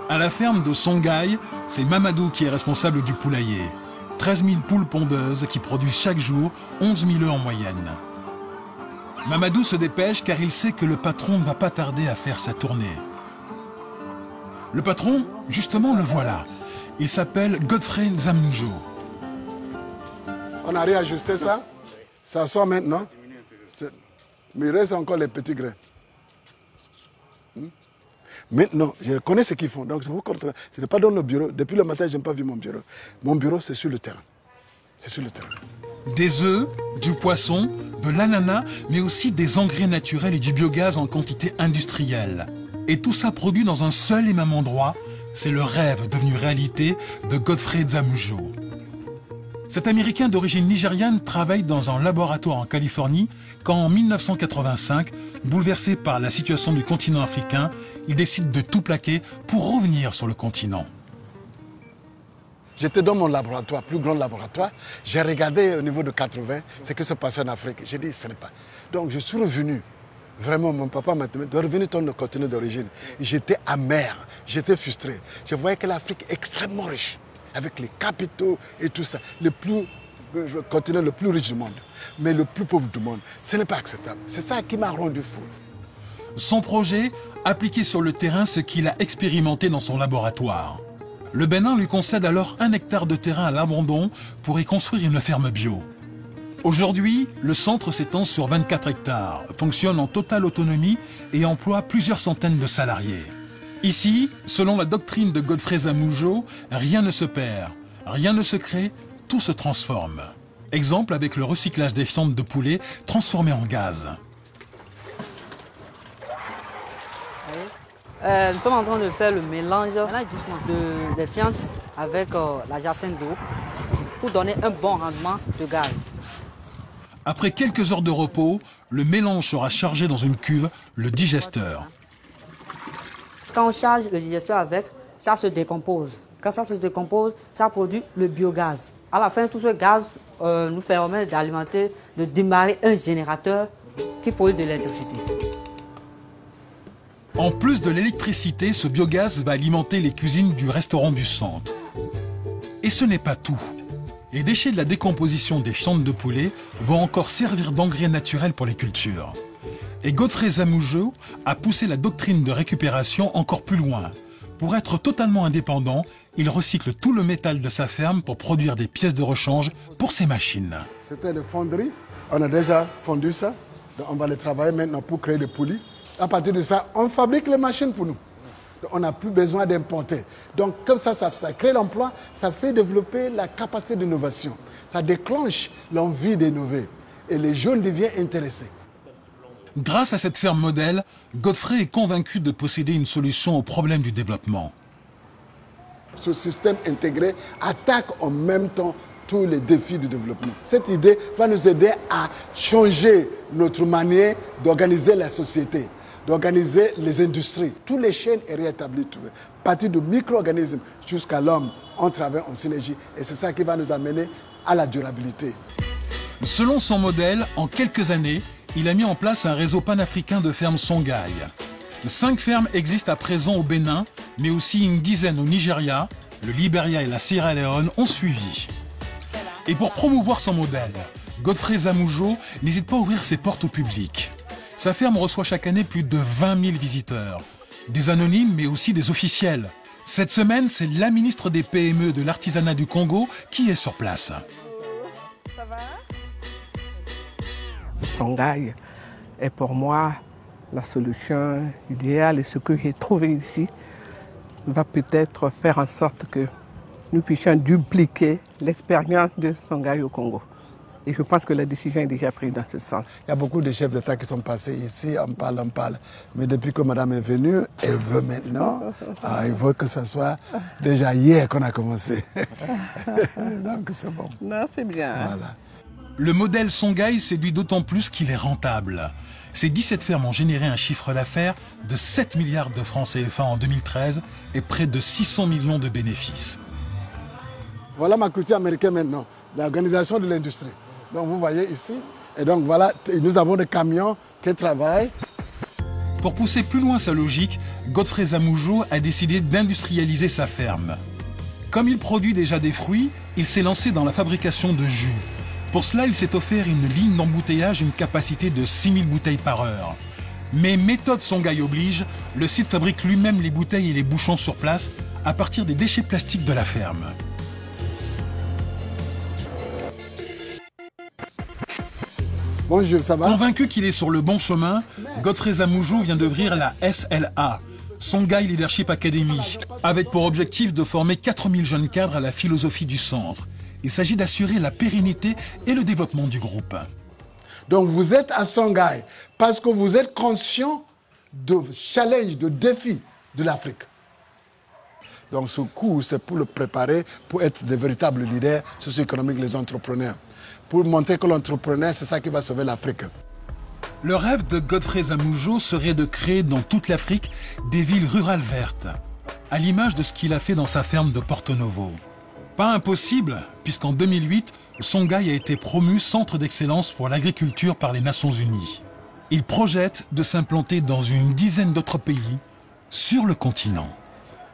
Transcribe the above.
À la ferme de Songhai, c'est Mamadou qui est responsable du poulailler. 13 000 poules pondeuses qui produisent chaque jour 11 000 œufs en moyenne. Mamadou se dépêche car il sait que le patron ne va pas tarder à faire sa tournée. Le patron, justement, le voilà. Il s'appelle Godfrey Nzamnjo. On a réajusté ça. Ça sort maintenant. Mais il reste encore les petits grains. Maintenant, je connais ce qu'ils font. Donc, ce n'est pas dans le bureau. Depuis le matin, je n'ai pas vu mon bureau. Mon bureau, c'est sur le terrain. C'est sur le terrain. Des œufs, du poisson, de l'ananas, mais aussi des engrais naturels et du biogaz en quantité industrielle. Et tout ça produit dans un seul et même endroit. C'est le rêve devenu réalité de Godfrey Nzamnjo. Cet Américain d'origine nigériane travaille dans un laboratoire en Californie quand en 1985, bouleversé par la situation du continent africain, il décide de tout plaquer pour revenir sur le continent. J'étais dans mon laboratoire, plus grand laboratoire. J'ai regardé au niveau de 80 ce qui se passait en Afrique. J'ai dit, ce n'est pas. Donc je suis revenu. Vraiment, mon papa m'a dit, de revenir dans le continent d'origine. J'étais amer, j'étais frustré. Je voyais que l'Afrique est extrêmement riche, avec les capitaux et tout ça. Le continent le plus riche du monde, mais le plus pauvre du monde. Ce n'est pas acceptable. C'est ça qui m'a rendu fou. Son projet, appliquer sur le terrain ce qu'il a expérimenté dans son laboratoire. Le Bénin lui concède alors 1 hectare de terrain à l'abandon pour y construire une ferme bio. Aujourd'hui, le centre s'étend sur 24 hectares, fonctionne en totale autonomie et emploie plusieurs centaines de salariés. Ici, selon la doctrine de Godfrey Nzamnjo, rien ne se perd, rien ne se crée, tout se transforme. Exemple avec le recyclage des fientes de poulet transformées en gaz. Nous sommes en train de faire le mélange des fientes avec la jacinthe d'eau pour donner un bon rendement de gaz. Après quelques heures de repos, le mélange sera chargé dans une cuve, le digesteur. Quand on charge le digesteur avec, ça se décompose. Quand ça se décompose, ça produit le biogaz. À la fin, tout ce gaz nous permet d'alimenter, de démarrer un générateur qui produit de l'électricité. En plus de l'électricité, ce biogaz va alimenter les cuisines du restaurant du centre. Et ce n'est pas tout. Les déchets de la décomposition des fientes de poulet vont encore servir d'engrais naturel pour les cultures. Et Godfrey Nzamnjo a poussé la doctrine de récupération encore plus loin. Pour être totalement indépendant, il recycle tout le métal de sa ferme pour produire des pièces de rechange pour ses machines. C'était une fonderie. On a déjà fondu ça. Donc on va le travailler maintenant pour créer des poulies. À partir de ça, on fabrique les machines pour nous. Donc on n'a plus besoin d'importer. Donc comme ça crée l'emploi, ça fait développer la capacité d'innovation. Ça déclenche l'envie d'innover. Et les jeunes deviennent intéressés. Grâce à cette ferme modèle, Godfrey est convaincu de posséder une solution au problème du développement. Ce système intégré attaque en même temps tous les défis du développement. Cette idée va nous aider à changer notre manière d'organiser la société, d'organiser les industries. Toutes les chaînes sont réétablies, à partir de micro-organismes jusqu'à l'homme, on travaille en synergie. Et c'est ça qui va nous amener à la durabilité. Selon son modèle, en quelques années, il a mis en place un réseau panafricain de fermes Songhai. 5 fermes existent à présent au Bénin, mais aussi une dizaine au Nigeria. Le Libéria et la Sierra Leone ont suivi. Et pour promouvoir son modèle, Godfrey Nzamnjo n'hésite pas à ouvrir ses portes au public. Sa ferme reçoit chaque année plus de 20 000 visiteurs. Des anonymes, mais aussi des officiels. Cette semaine, c'est la ministre des PME de l'artisanat du Congo qui est sur place. Ça va? Songhai est pour moi la solution idéale et ce que j'ai trouvé ici va peut-être faire en sorte que nous puissions dupliquer l'expérience de Songhai au Congo. Et je pense que la décision est déjà prise dans ce sens. Il y a beaucoup de chefs d'État qui sont passés ici, on parle. Mais depuis que madame est venue, elle veut maintenant, il veut que ce soit déjà hier qu'on a commencé. Donc c'est bon. Non, c'est bien. Voilà. Le modèle Songhai séduit d'autant plus qu'il est rentable. Ces 17 fermes ont généré un chiffre d'affaires de 7 milliards de francs CFA en 2013 et près de 600 millions de bénéfices. Voilà ma culture américaine maintenant, l'organisation de l'industrie. Donc vous voyez ici, et donc voilà, nous avons des camions qui travaillent. Pour pousser plus loin sa logique, Godfrey Zamoujo a décidé d'industrialiser sa ferme. Comme il produit déjà des fruits, il s'est lancé dans la fabrication de jus. Pour cela, il s'est offert une ligne d'embouteillage d'une capacité de 6000 bouteilles par heure. Mais méthode Songhai oblige, le site fabrique lui-même les bouteilles et les bouchons sur place à partir des déchets plastiques de la ferme. Bonjour, ça va? Convaincu qu'il est sur le bon chemin, Godfrey Zamoujo vient d'ouvrir la SLA, Songhai Leadership Academy, avec pour objectif de former 4000 jeunes cadres à la philosophie du centre. Il s'agit d'assurer la pérennité et le développement du groupe. Donc vous êtes à Songhai parce que vous êtes conscient de challenge, de défis de l'Afrique. Donc ce cours, c'est pour le préparer, pour être de véritables leaders socio-économiques, les entrepreneurs. Pour montrer que l'entrepreneur, c'est ça qui va sauver l'Afrique. Le rêve de Godfrey Zamoujo serait de créer dans toute l'Afrique des villes rurales vertes, à l'image de ce qu'il a fait dans sa ferme de Porto Novo. Pas impossible, puisqu'en 2008, Songhai a été promu centre d'excellence pour l'agriculture par les Nations Unies. Il projette de s'implanter dans une dizaine d'autres pays sur le continent.